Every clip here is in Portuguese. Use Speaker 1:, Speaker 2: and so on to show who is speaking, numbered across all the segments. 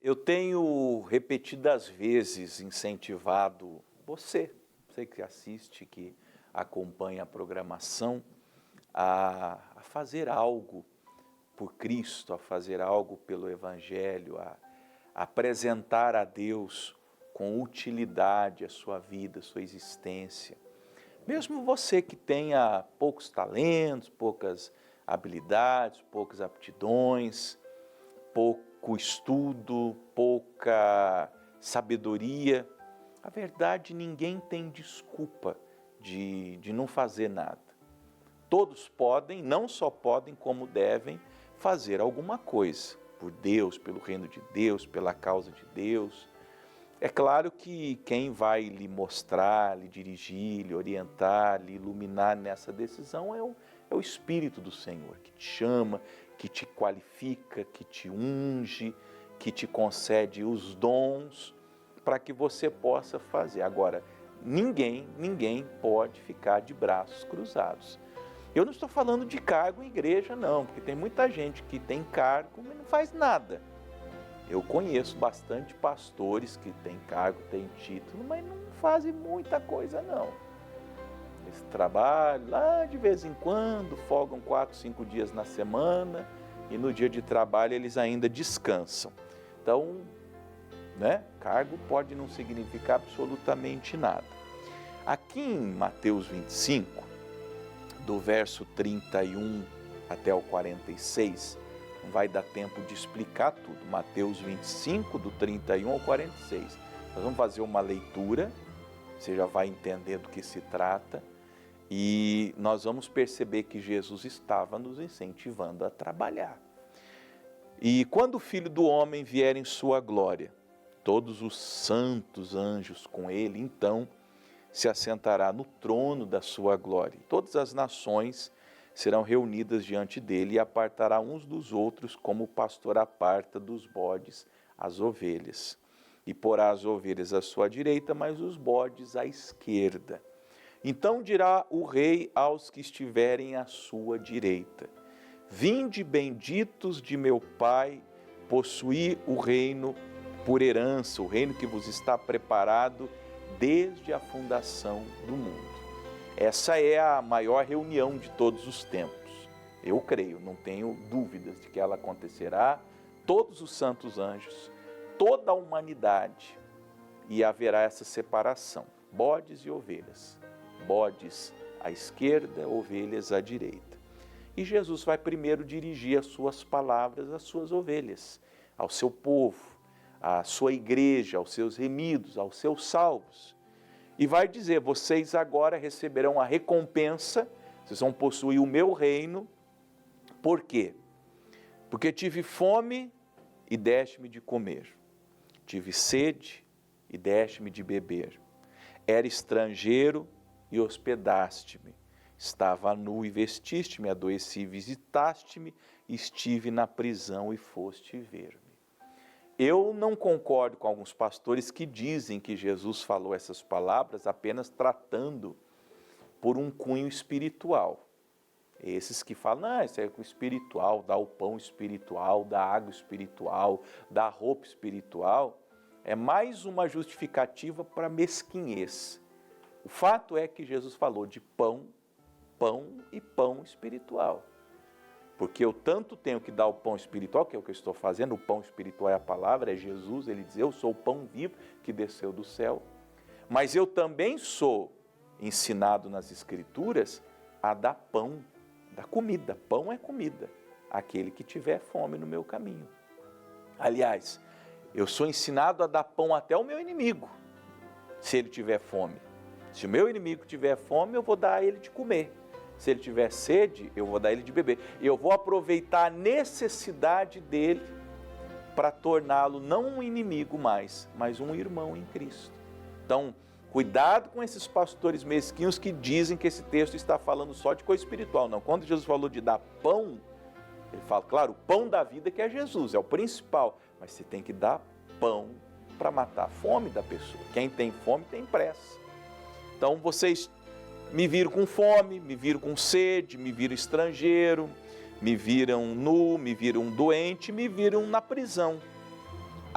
Speaker 1: Eu tenho repetidas vezes incentivado você que assiste, que acompanha a programação, a fazer algo por Cristo, a fazer algo pelo Evangelho, a apresentar a Deus com utilidade a sua vida, a sua existência. Mesmo você que tenha poucos talentos, poucas habilidades, poucas aptidões, pouco estudo, pouca sabedoria, a verdade, ninguém tem desculpa de não fazer nada. Todos podem, não só podem, como devem fazer alguma coisa por Deus, pelo reino de Deus, pela causa de Deus. É claro que quem vai lhe mostrar, lhe dirigir, lhe orientar, lhe iluminar nessa decisão é o Espírito do Senhor, que te chama, que te qualifica, que te unge, que te concede os dons para que você possa fazer. Agora, ninguém pode ficar de braços cruzados. Eu não estou falando de cargo em igreja, não, porque tem muita gente que tem cargo, mas não faz nada. Eu conheço bastante pastores que têm cargo, têm título, mas não fazem muita coisa, não. Eles trabalham lá de vez em quando, folgam 4, 5 dias na semana e no dia de trabalho eles ainda descansam. Então, cargo pode não significar absolutamente nada. Aqui em Mateus 25, do verso 31 até o 46, não vai dar tempo de explicar tudo. Mateus 25, do 31 ao 46. Nós vamos fazer uma leitura, você já vai entender do que se trata, e nós vamos perceber que Jesus estava nos incentivando a trabalhar. E quando o Filho do Homem vier em sua glória, todos os santos anjos com ele, então se assentará no trono da sua glória. Todas as nações serão reunidas diante dele e apartará uns dos outros, como o pastor aparta dos bodes as ovelhas. E porá as ovelhas à sua direita, mas os bodes à esquerda. Então dirá o rei aos que estiverem à sua direita: vinde, benditos de meu Pai, possuí o reino por herança, o reino que vos está preparado desde a fundação do mundo. Essa é a maior reunião de todos os tempos. Eu creio, não tenho dúvidas de que ela acontecerá. Todos os santos anjos, toda a humanidade, e haverá essa separação, bodes e ovelhas. Bodes à esquerda, ovelhas à direita. E Jesus vai primeiro dirigir as suas palavras às suas ovelhas, ao seu povo, à sua igreja, aos seus remidos, aos seus salvos. E vai dizer: vocês agora receberão a recompensa, vocês vão possuir o meu reino. Por quê? Porque tive fome e deste-me de comer, tive sede e deste-me de beber, era estrangeiro e hospedaste-me, estava nu e vestiste-me, adoeci e visitaste-me, estive na prisão e foste ver-me. Eu não concordo com alguns pastores que dizem que Jesus falou essas palavras apenas tratando por um cunho espiritual. Esses que falam, isso é espiritual, dá o pão espiritual, dá água espiritual, dá roupa espiritual, é mais uma justificativa para mesquinhez. O fato é que Jesus falou de pão e pão espiritual. Porque eu tanto tenho que dar o pão espiritual, que é o que eu estou fazendo, o pão espiritual é a palavra, é Jesus, ele diz: eu sou o pão vivo que desceu do céu. Mas eu também sou ensinado nas Escrituras a dar pão, da comida. Pão é comida, aquele que tiver fome no meu caminho. Aliás, eu sou ensinado a dar pão até ao meu inimigo, se ele tiver fome. Se o meu inimigo tiver fome, eu vou dar a ele de comer. Se ele tiver sede, eu vou dar ele de beber. Eu vou aproveitar a necessidade dele para torná-lo não um inimigo mais, mas um irmão em Cristo. Então, cuidado com esses pastores mesquinhos que dizem que esse texto está falando só de coisa espiritual. Não, quando Jesus falou de dar pão, ele fala, claro, o pão da vida que é Jesus, é o principal. Mas você tem que dar pão para matar a fome da pessoa. Quem tem fome tem pressa. Então, vocês me viram com fome, me viram com sede, me viram estrangeiro, me viram nu, me viram doente, me viram na prisão.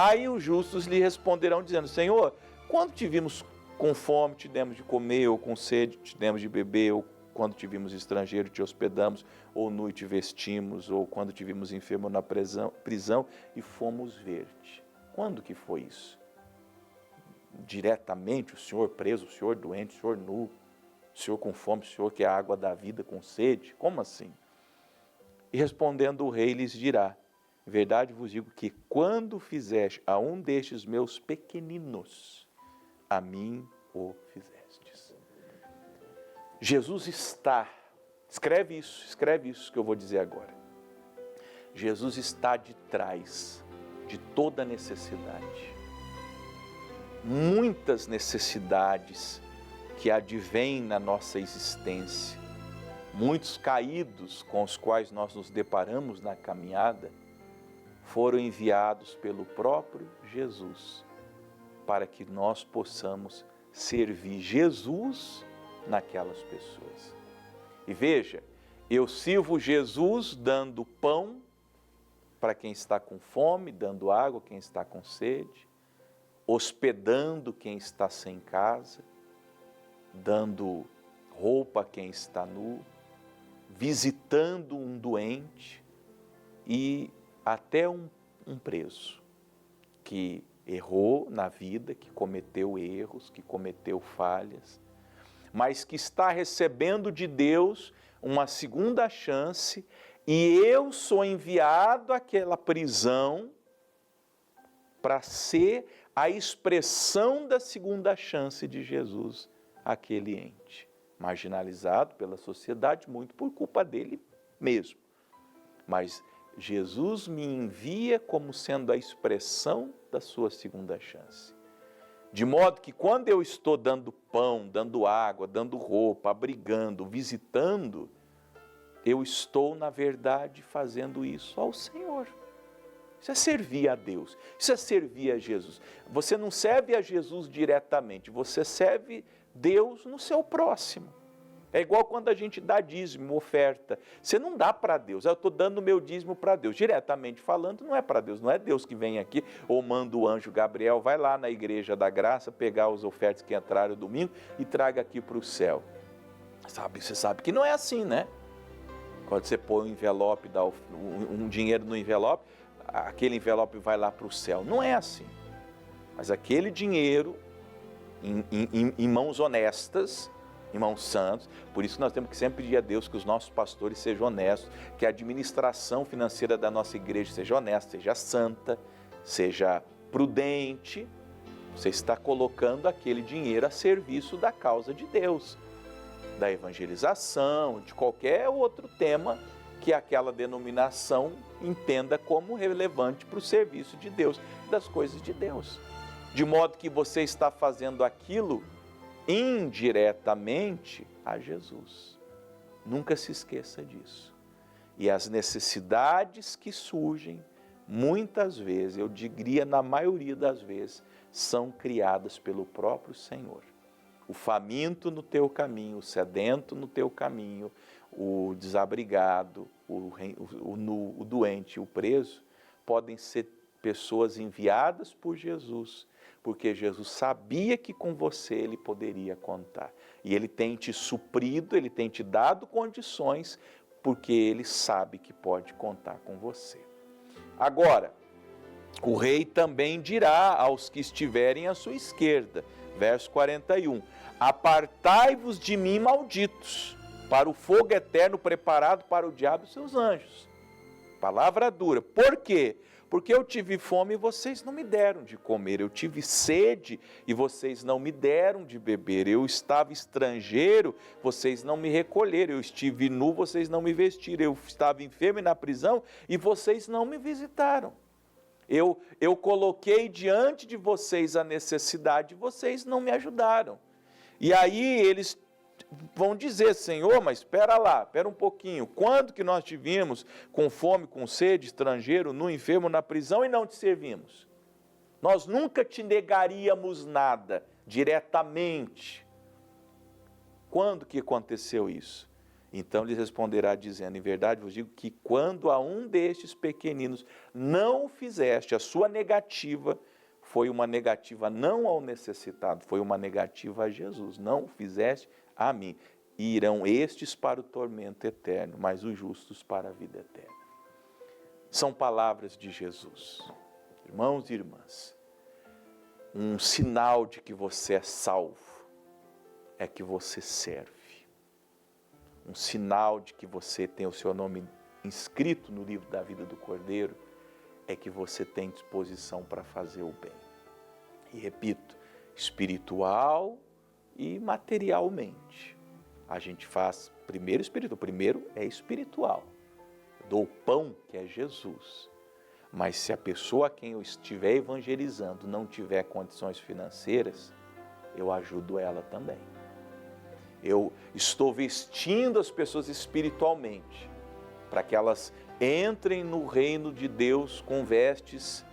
Speaker 1: Aí os justos lhe responderão dizendo, Senhor, quando te vimos com fome, te demos de comer, ou com sede, te demos de beber, ou quando te vimos estrangeiro, te hospedamos, ou nu e te vestimos, ou quando te vimos enfermo na prisão e fomos ver-te. Quando que foi isso? Diretamente, o Senhor preso, o Senhor doente, o Senhor nu, o Senhor com fome, o Senhor que é a água da vida com sede? Como assim? E respondendo o rei lhes dirá, em verdade vos digo que quando fizeste a um destes meus pequeninos, a mim o fizestes. Jesus está, escreve isso que eu vou dizer agora. Jesus está de trás de toda necessidade. Muitas necessidades que advêm na nossa existência, muitos caídos com os quais nós nos deparamos na caminhada, foram enviados pelo próprio Jesus, para que nós possamos servir Jesus naquelas pessoas. E veja, eu sirvo Jesus dando pão para quem está com fome, dando água a quem está com sede, hospedando quem está sem casa, dando roupa a quem está nu, visitando um doente e até um preso que errou na vida, que cometeu erros, que cometeu falhas, mas que está recebendo de Deus uma segunda chance e eu sou enviado àquela prisão para ser a expressão da segunda chance de Jesus àquele ente, marginalizado pela sociedade, muito por culpa dele mesmo. Mas Jesus me envia como sendo a expressão da sua segunda chance. De modo que quando eu estou dando pão, dando água, dando roupa, abrigando, visitando, eu estou, na verdade, fazendo isso ao Senhor. Isso é servir a Deus, isso é servir a Jesus. Você não serve a Jesus diretamente, você serve Deus no seu próximo. É igual quando a gente dá dízimo, oferta. Você não dá para Deus, eu estou dando o meu dízimo para Deus. Diretamente falando, não é para Deus, não é Deus que vem aqui ou manda o anjo Gabriel, vai lá na Igreja da Graça, pegar os ofertas que entraram domingo e traga aqui para o céu. Você sabe que não é assim, né? Quando você põe um envelope, dá um dinheiro no envelope, aquele envelope vai lá para o céu. Não é assim. Mas aquele dinheiro, em mãos honestas, em mãos santas, por isso nós temos que sempre pedir a Deus que os nossos pastores sejam honestos, que a administração financeira da nossa igreja seja honesta, seja santa, seja prudente. Você está colocando aquele dinheiro a serviço da causa de Deus, da evangelização, de qualquer outro tema que aquela denominação entenda como relevante para o serviço de Deus, das coisas de Deus. De modo que você está fazendo aquilo indiretamente a Jesus. Nunca se esqueça disso. E as necessidades que surgem, muitas vezes, eu diria na maioria das vezes, são criadas pelo próprio Senhor. O faminto no teu caminho, o sedento no teu caminho, o desabrigado, o doente, o preso, podem ser pessoas enviadas por Jesus, porque Jesus sabia que com você ele poderia contar. E ele tem te suprido, ele tem te dado condições, porque ele sabe que pode contar com você. Agora, o rei também dirá aos que estiverem à sua esquerda, verso 41, apartai-vos de mim, malditos, para o fogo eterno preparado para o diabo e seus anjos. Palavra dura. Por quê? Porque eu tive fome e vocês não me deram de comer, eu tive sede e vocês não me deram de beber, eu estava estrangeiro, vocês não me recolheram, eu estive nu, vocês não me vestiram, eu estava enfermo e na prisão e vocês não me visitaram. Eu coloquei diante de vocês a necessidade e vocês não me ajudaram. E aí eles vão dizer, Senhor, mas espera lá, espera um pouquinho, quando que nós te vimos com fome, com sede, estrangeiro, nu, enfermo, na prisão e não te servimos? Nós nunca te negaríamos nada diretamente. Quando que aconteceu isso? Então lhes responderá dizendo, em verdade vos digo que quando a um destes pequeninos não fizeste, a sua negativa foi uma negativa não ao necessitado, foi uma negativa a Jesus, não fizeste a mim. E irão estes para o tormento eterno, mas os justos para a vida eterna. São palavras de Jesus. Irmãos e irmãs, um sinal de que você é salvo é que você serve. Um sinal de que você tem o seu nome inscrito no livro da vida do Cordeiro é que você tem disposição para fazer o bem. E repito, espiritual e materialmente. A gente faz primeiro espiritual, primeiro é espiritual. Eu dou o pão que é Jesus. Mas se a pessoa a quem eu estiver evangelizando não tiver condições financeiras, eu ajudo ela também. Eu estou vestindo as pessoas espiritualmente, para que elas entrem no reino de Deus com vestes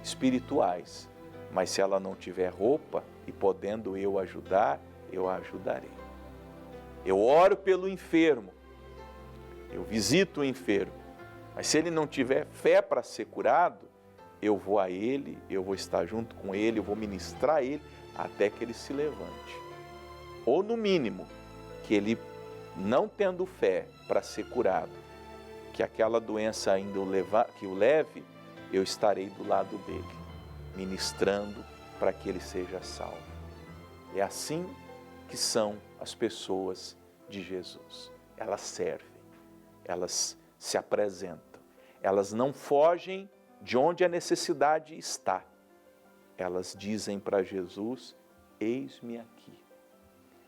Speaker 1: espirituais. Mas se ela não tiver roupa e podendo eu ajudar, eu a ajudarei. Eu oro pelo enfermo, eu visito o enfermo, mas se ele não tiver fé para ser curado, eu vou a ele, eu vou estar junto com ele, eu vou ministrar a ele até que ele se levante. Ou no mínimo, que ele não tendo fé para ser curado, que aquela doença ainda que o leve, eu estarei do lado dele, ministrando para que ele seja salvo. É assim que são as pessoas de Jesus. Elas servem, elas se apresentam, elas não fogem de onde a necessidade está. Elas dizem para Jesus, eis-me aqui.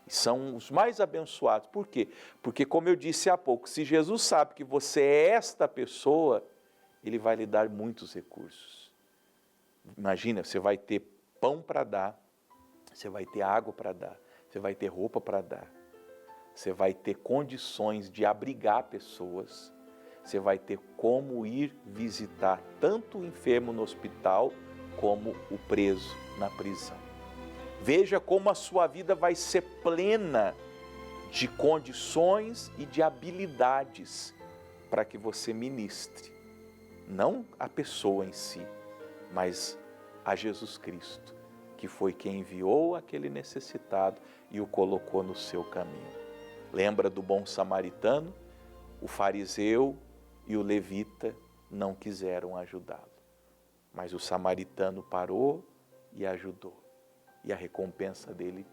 Speaker 1: E são os mais abençoados. Por quê? Porque, como eu disse há pouco, se Jesus sabe que você é esta pessoa, Ele vai lhe dar muitos recursos. Imagina, você vai ter pão para dar, você vai ter água para dar, você vai ter roupa para dar, você vai ter condições de abrigar pessoas, você vai ter como ir visitar tanto o enfermo no hospital como o preso na prisão. Veja como a sua vida vai ser plena de condições e de habilidades para que você ministre, não a pessoa em si, mas a Jesus Cristo, que foi quem enviou aquele necessitado e o colocou no seu caminho. Lembra do bom samaritano? O fariseu e o levita não quiseram ajudá-lo, mas o samaritano parou e ajudou. E a recompensa dele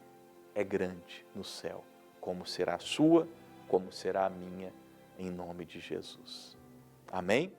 Speaker 1: é grande no céu, como será a sua, como será a minha, em nome de Jesus. Amém?